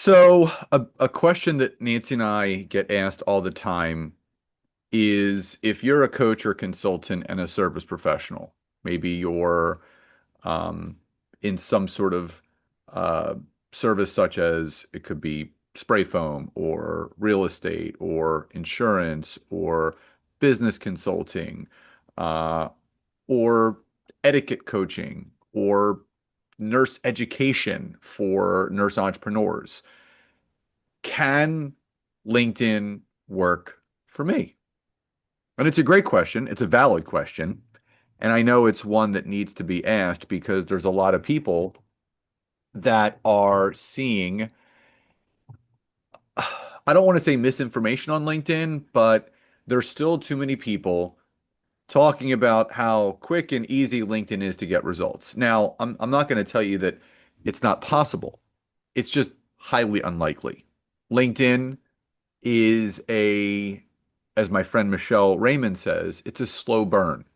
So, a question that Nancy and I get asked all the time is if you're a coach or consultant and a service professional, maybe you're um, in some sort of uh, service, such as it could be spray foam or real estate or insurance or business consulting, uh, or etiquette coaching or nurse education for nurse entrepreneurs. Can LinkedIn work for me? And it's a great question. It's a valid question. And I know it's one that needs to be asked because there's a lot of people that are seeing, I don't want to say misinformation on LinkedIn, but there's still too many people talking about how quick and easy LinkedIn is to get results. Now, I'm not going to tell you that it's not possible. It's just highly unlikely. LinkedIn is as my friend Michelle Raymond says, it's a slow burn.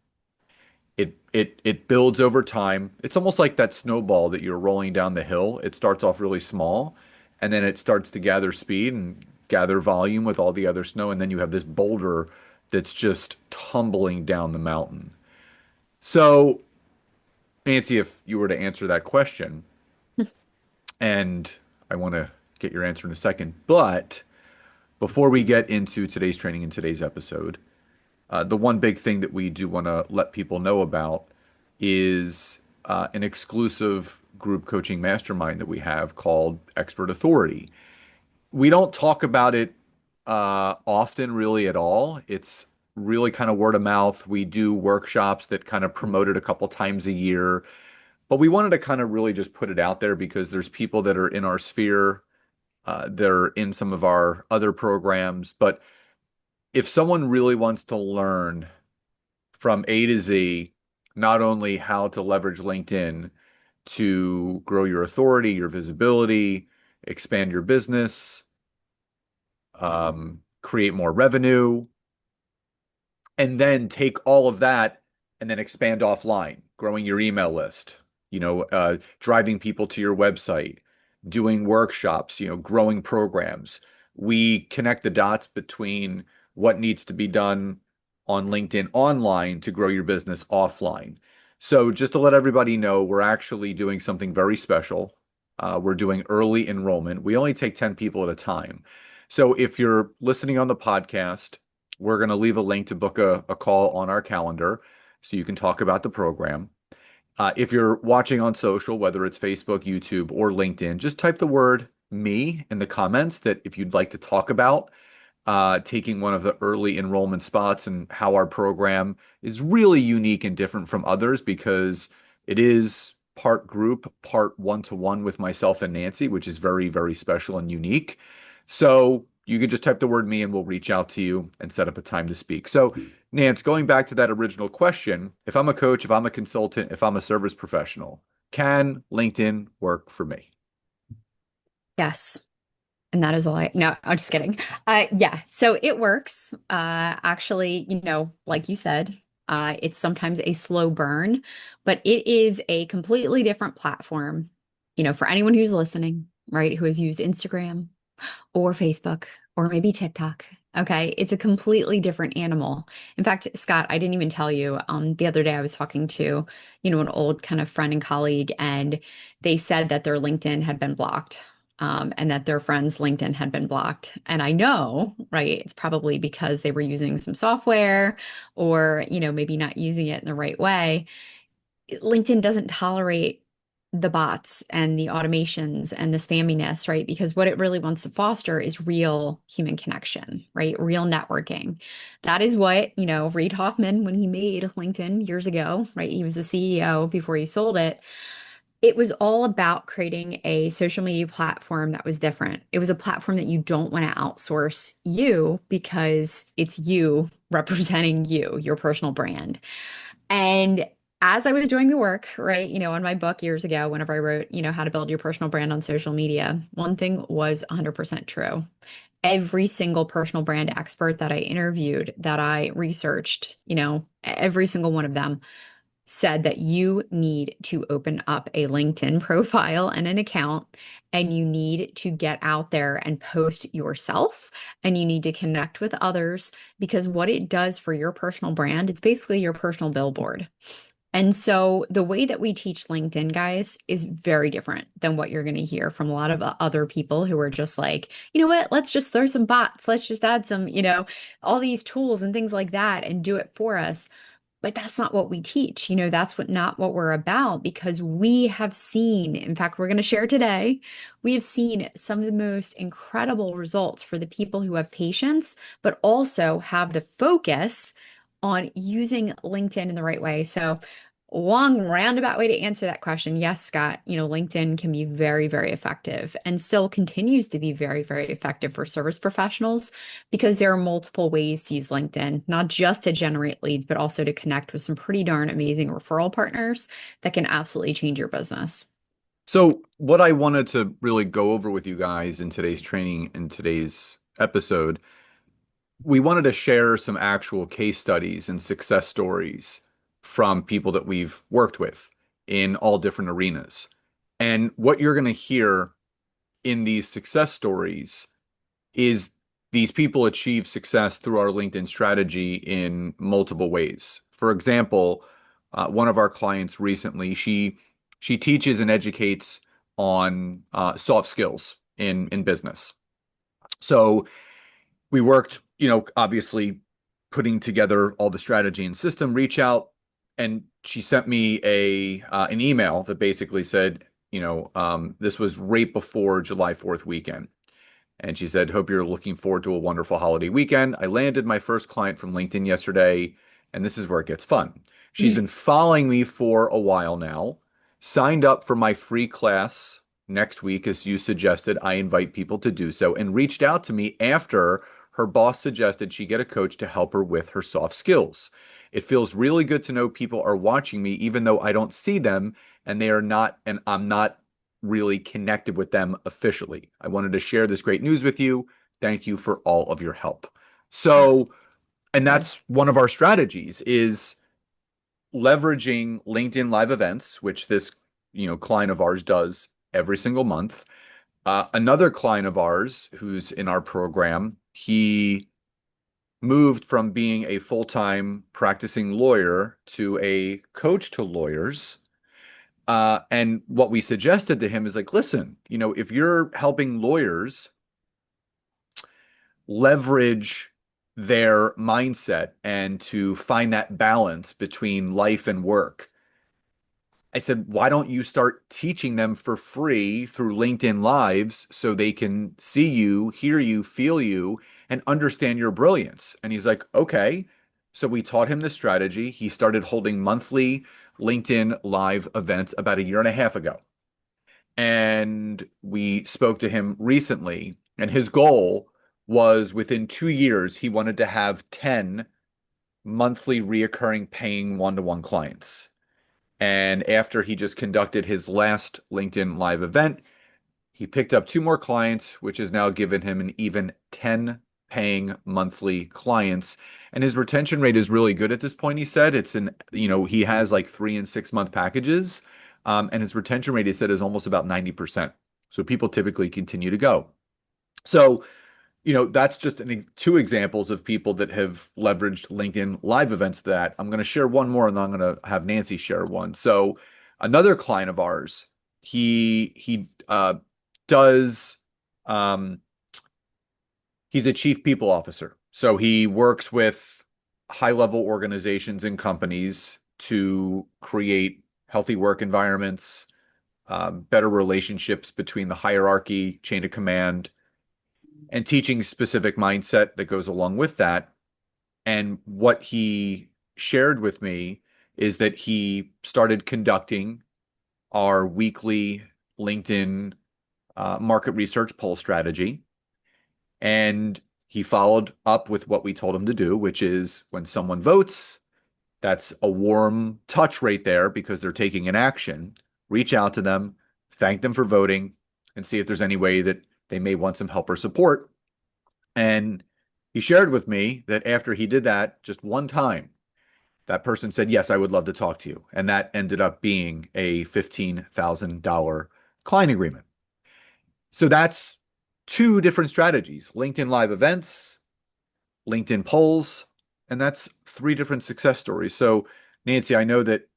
It builds over time. It's almost like that snowball that you're rolling down the hill. It starts off really small, and then it starts to gather speed and gather volume with all the other snow, and then you have this boulder that's just tumbling down the mountain. So, Nancy, if you were to answer that question, and I want to get your answer in a second, but before we get into today's training and today's episode, the one big thing that we do want to let people know about is an exclusive group coaching mastermind that we have called Expert Authority. We don't talk about it often, really, at all. It's really kind of word of mouth. We do workshops that kind of promote it a couple times a year, but we wanted to kind of really just put it out there because there's people that are in our sphere, they're in some of our other programs, but if someone really wants to learn from A to Z, not only how to leverage LinkedIn to grow your authority, your visibility, expand your business, create more revenue, and then take all of that and then expand offline, growing your email list, driving people to your website, doing workshops, growing programs. We connect the dots between what needs to be done on LinkedIn online to grow your business offline. So just to let everybody know, we're actually doing something very special. We're doing early enrollment. We only take 10 people at a time. So if you're listening on the podcast, we're going to leave a link to book a call on our calendar so you can talk about the program. If you're watching on social, whether it's Facebook, YouTube, or LinkedIn, just type the word me in the comments that if you'd like to talk about taking one of the early enrollment spots and how our program is really unique and different from others because it is part group, part one-to-one with myself and Nancy, which is very, very special and unique. So you can just type the word me and we'll reach out to you and set up a time to speak. So, Nance, going back to that original question, if I'm a coach, if I'm a consultant, if I'm a service professional, can LinkedIn work for me? Yes. And that is all no, I'm just kidding. Yeah, so it works. Actually, like you said, it's sometimes a slow burn, but it is a completely different platform, for anyone who's listening, right, who has used Instagram or Facebook or maybe TikTok. Okay, it's a completely different animal. In fact, Scott, I didn't even tell you, the other day I was talking to, an old kind of friend and colleague, and they said that their LinkedIn had been blocked. And that their friend's LinkedIn had been blocked. And I know, right, it's probably because they were using some software or, maybe not using it in the right way. LinkedIn doesn't tolerate the bots and the automations and the spamminess, right? Because what it really wants to foster is real human connection, right? Real networking. That is what, Reid Hoffman, when he made LinkedIn years ago, right? He was the CEO before he sold it. It was all about creating a social media platform that was different. It was a platform that you don't want to outsource you because it's you representing you, your personal brand. And as I was doing the work, right, on my book years ago, whenever I wrote, how to build your personal brand on social media, one thing was 100% true. Every single personal brand expert that I interviewed, that I researched, every single one of them said that you need to open up a LinkedIn profile and an account, and you need to get out there and post yourself, and you need to connect with others because what it does for your personal brand, it's basically your personal billboard. And so the way that we teach LinkedIn, guys, is very different than what you're going to hear from a lot of other people who are just like, you know what, let's just throw some bots, let's just add some, all these tools and things like that and do it for us. But that's not what we teach. That's not what we're about because we have seen, in fact, we're going to share today, we have seen some of the most incredible results for the people who have patience, but also have the focus on using LinkedIn in the right way. So, long roundabout way to answer that question. Yes, Scott, LinkedIn can be very, very effective and still continues to be very, very effective for service professionals because there are multiple ways to use LinkedIn, not just to generate leads, but also to connect with some pretty darn amazing referral partners that can absolutely change your business. So, what I wanted to really go over with you guys in today's training, in today's episode, we wanted to share some actual case studies and success stories from people that we've worked with in all different arenas. And what you're going to hear in these success stories is these people achieve success through our LinkedIn strategy in multiple ways. For example, one of our clients recently, she teaches and educates on soft skills in business. So we worked, obviously putting together all the strategy and system reach out, and she sent me a an email that basically said, this was right before July 4th weekend. And she said, hope you're looking forward to a wonderful holiday weekend. I landed my first client from LinkedIn yesterday, and this is where it gets fun. She's been following me for a while now, signed up for my free class next week, as you suggested. I invite people to do so, and reached out to me after her boss suggested she get a coach to help her with her soft skills. It feels really good to know people are watching me, even though I don't see them and they are not, and I'm not really connected with them officially. I wanted to share this great news with you. Thank you for all of your help. So, and that's one of our strategies is leveraging LinkedIn live events, which this, client of ours does every single month. Another client of ours who's in our program, he moved from being a full-time practicing lawyer to a coach to lawyers. And what we suggested to him is like, listen, if you're helping lawyers leverage their mindset and to find that balance between life and work, I said, why don't you start teaching them for free through LinkedIn Lives so they can see you, hear you, feel you, and understand your brilliance? And he's like, okay. So we taught him the strategy. He started holding monthly LinkedIn Live events about a year and a half ago. And we spoke to him recently, and his goal was within 2 years, he wanted to have 10 monthly reoccurring paying one-to-one clients. And after he just conducted his last LinkedIn Live event, he picked up two more clients, which has now given him an even 10 paying monthly clients. And his retention rate is really good at this point, he said. He has like 3 and 6 month packages. And his retention rate, he said, is almost about 90%. So people typically continue to go. So, that's just two examples of people that have leveraged LinkedIn live events that I'm going to share one more and then I'm going to have Nancy share one. So another client of ours, he does he's a chief people officer. So he works with high level organizations and companies to create healthy work environments, better relationships between the hierarchy, chain of command, and teaching specific mindset that goes along with that. And what he shared with me is that he started conducting our weekly LinkedIn market research poll strategy. And he followed up with what we told him to do, which is when someone votes, that's a warm touch right there because they're taking an action. Reach out to them, thank them for voting, and see if there's any way that they may want some help or support. And he shared with me that after he did that just one time, That person said, yes, I would love to talk to you. And that ended up being a $15,000 client agreement. So that's two different strategies: LinkedIn live events, LinkedIn polls, and that's three different success stories. So, Nancy, I know that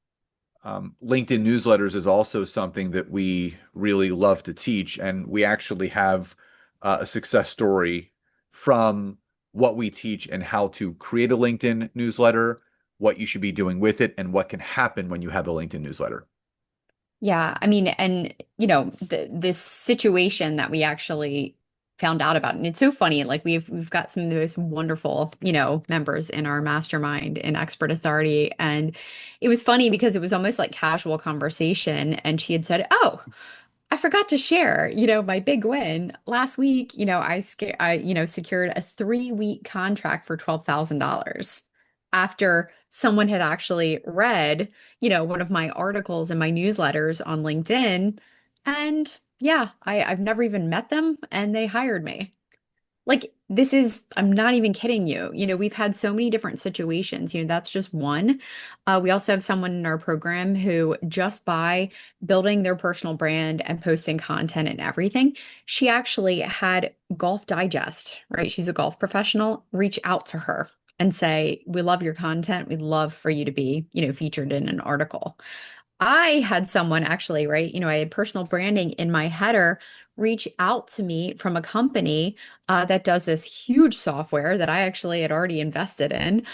LinkedIn newsletters is also something that we really love to teach, and we actually have a success story from what we teach and how to create a LinkedIn newsletter, what you should be doing with it, and what can happen when you have a LinkedIn newsletter. Yeah, I mean, and this situation that we actually found out about, and it's so funny. Like we've got some of the most wonderful, members in our mastermind in Expert Authority, and it was funny because it was almost like casual conversation. And she had said, "Oh, I forgot to share, my big win last week. I secured a 3-week contract for $12,000 after someone had actually read, one of my articles in my newsletters on LinkedIn. And yeah, I've never even met them and they hired me. Like this is, I'm not even kidding you. We've had so many different situations. That's just one. We also have someone in our program who just by building their personal brand and posting content and everything, she actually had Golf Digest, right? She's a golf professional, reach out to her and say, "We love your content. We'd love for you to be, featured in an article." I had someone actually, right? I had personal branding in my header reach out to me from a company that does this huge software that I actually had already invested in.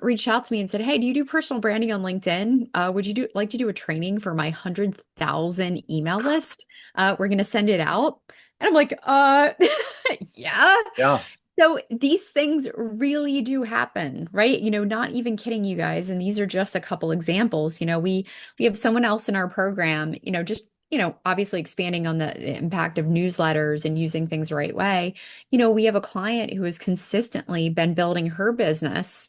Reached out to me and said, "Hey, do you do personal branding on LinkedIn? Would you like to do a training for my 100,000 email list? We're going to send it out." And I'm like, yeah. Yeah. So these things really do happen, right? Not even kidding you guys. And these are just a couple examples. We have someone else in our program, just obviously expanding on the impact of newsletters and using things the right way. We have a client who has consistently been building her business,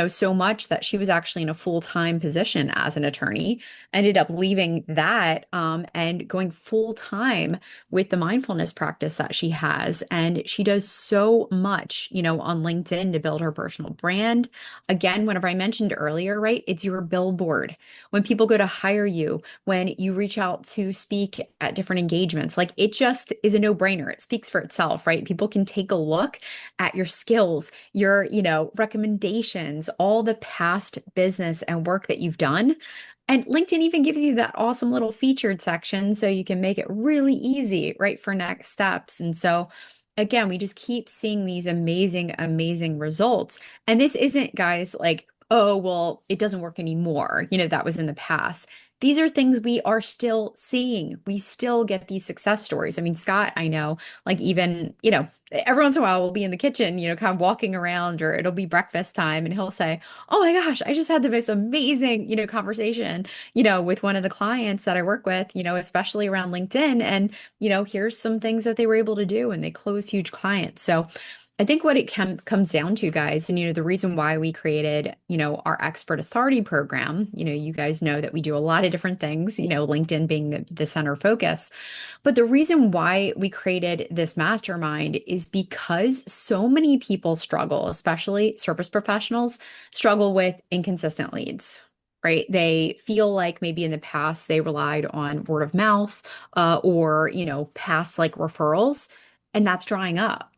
so much that she was actually in a full-time position as an attorney, ended up leaving that and going full-time with the mindfulness practice that she has. And she does so much, on LinkedIn to build her personal brand. Again, whenever I mentioned earlier, right, it's your billboard. When people go to hire you, when you reach out to speak at different engagements, like it just is a no-brainer. It speaks for itself, right? People can take a look at your skills, your, recommendations, all the past business and work that you've done. And LinkedIn even gives you that awesome little featured section so you can make it really easy, right, for next steps. And so, again, we just keep seeing these amazing, amazing results. And this isn't, guys, like, "Oh, well, it doesn't work anymore." That was in the past. These are things we are still seeing. We still get these success stories. I mean, Scott, I know, like, even, every once in a while we'll be in the kitchen, kind of walking around, or it'll be breakfast time, and he'll say, "Oh my gosh, I just had the most amazing, conversation, with one of the clients that I work with, especially around LinkedIn. And, here's some things that they were able to do and they closed huge clients." So I think what it comes down to, guys, and the reason why we created, our Expert Authority program, you guys know that we do a lot of different things, LinkedIn being the center of focus. But the reason why we created this mastermind is because so many people struggle, especially service professionals, struggle with inconsistent leads. Right? They feel like maybe in the past they relied on word of mouth, or, past like referrals, and that's drying up.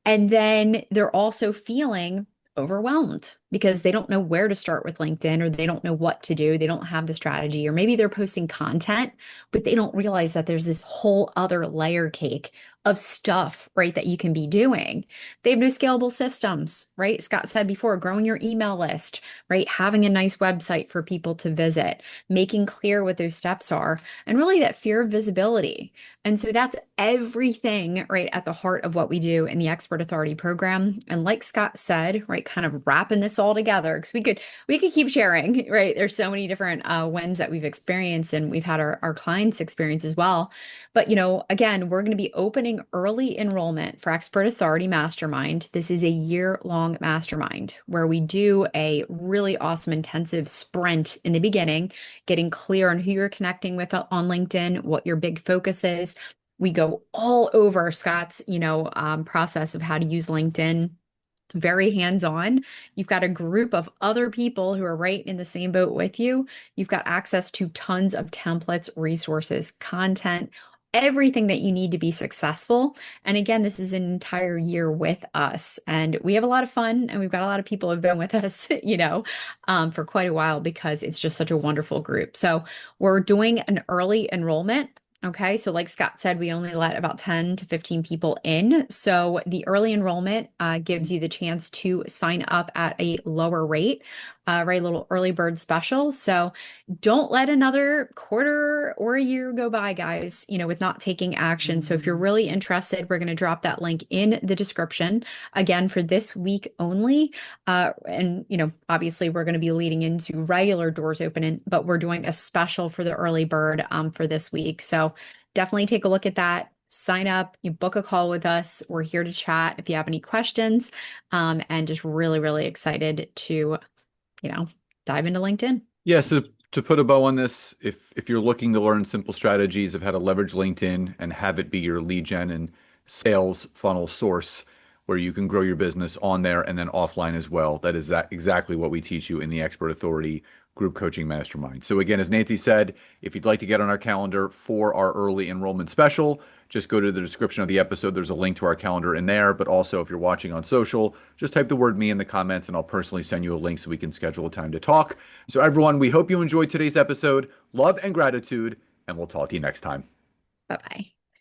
And then they're also feeling overwhelmed because they don't know where to start with LinkedIn, or they don't know what to do. They don't have the strategy, or maybe they're posting content, but they don't realize that there's this whole other layer cake of stuff, right, that you can be doing. They have no scalable systems, right? Scott said before, growing your email list, right? Having a nice website for people to visit, making clear what those steps are, and really that fear of visibility. And so that's everything right at the heart of what we do in the Expert Authority program. And like Scott said, right, kind of wrapping this all together, because we could keep sharing, right? There's so many different wins that we've experienced, and we've had our clients experience as well. But again, we're going to be opening early enrollment for Expert Authority Mastermind. This is a year-long mastermind where we do a really awesome intensive sprint in the beginning, getting clear on who you're connecting with on LinkedIn, what your big focus is. We go all over Scott's, process of how to use LinkedIn. very hands-on. You've got a group of other people who are right in the same boat with you. You've got access to tons of templates, resources, content, everything that you need to be successful. And again, this is an entire year with us. And we have a lot of fun, and we've got a lot of people who've been with us, for quite a while because it's just such a wonderful group. So we're doing an early enrollment. Okay, so like Scott said, we only let about 10 to 15 people in. So the early enrollment gives you the chance to sign up at a lower rate, right? Little early bird special. So don't let another quarter or a year go by, guys, with not taking action. So if you're really interested, we're going to drop that link in the description again for this week only. And, obviously we're going to be leading into regular doors opening, but we're doing a special for the early bird for this week. So definitely take a look at that. Sign up, you book a call with us. We're here to chat if you have any questions, and just really, really excited to, dive into LinkedIn. Yeah, so to put a bow on this, if you're looking to learn simple strategies of how to leverage LinkedIn and have it be your lead gen and sales funnel source where you can grow your business on there and then offline as well, that is exactly what we teach you in the Expert Authority Group Coaching Mastermind. So again, as Nancy said, if you'd like to get on our calendar for our early enrollment special, just go to the description of the episode. There's a link to our calendar in there. But also, if you're watching on social, just type the word me in the comments and I'll personally send you a link so we can schedule a time to talk. So everyone, we hope you enjoyed today's episode. Love and gratitude, and we'll talk to you next time. Bye bye.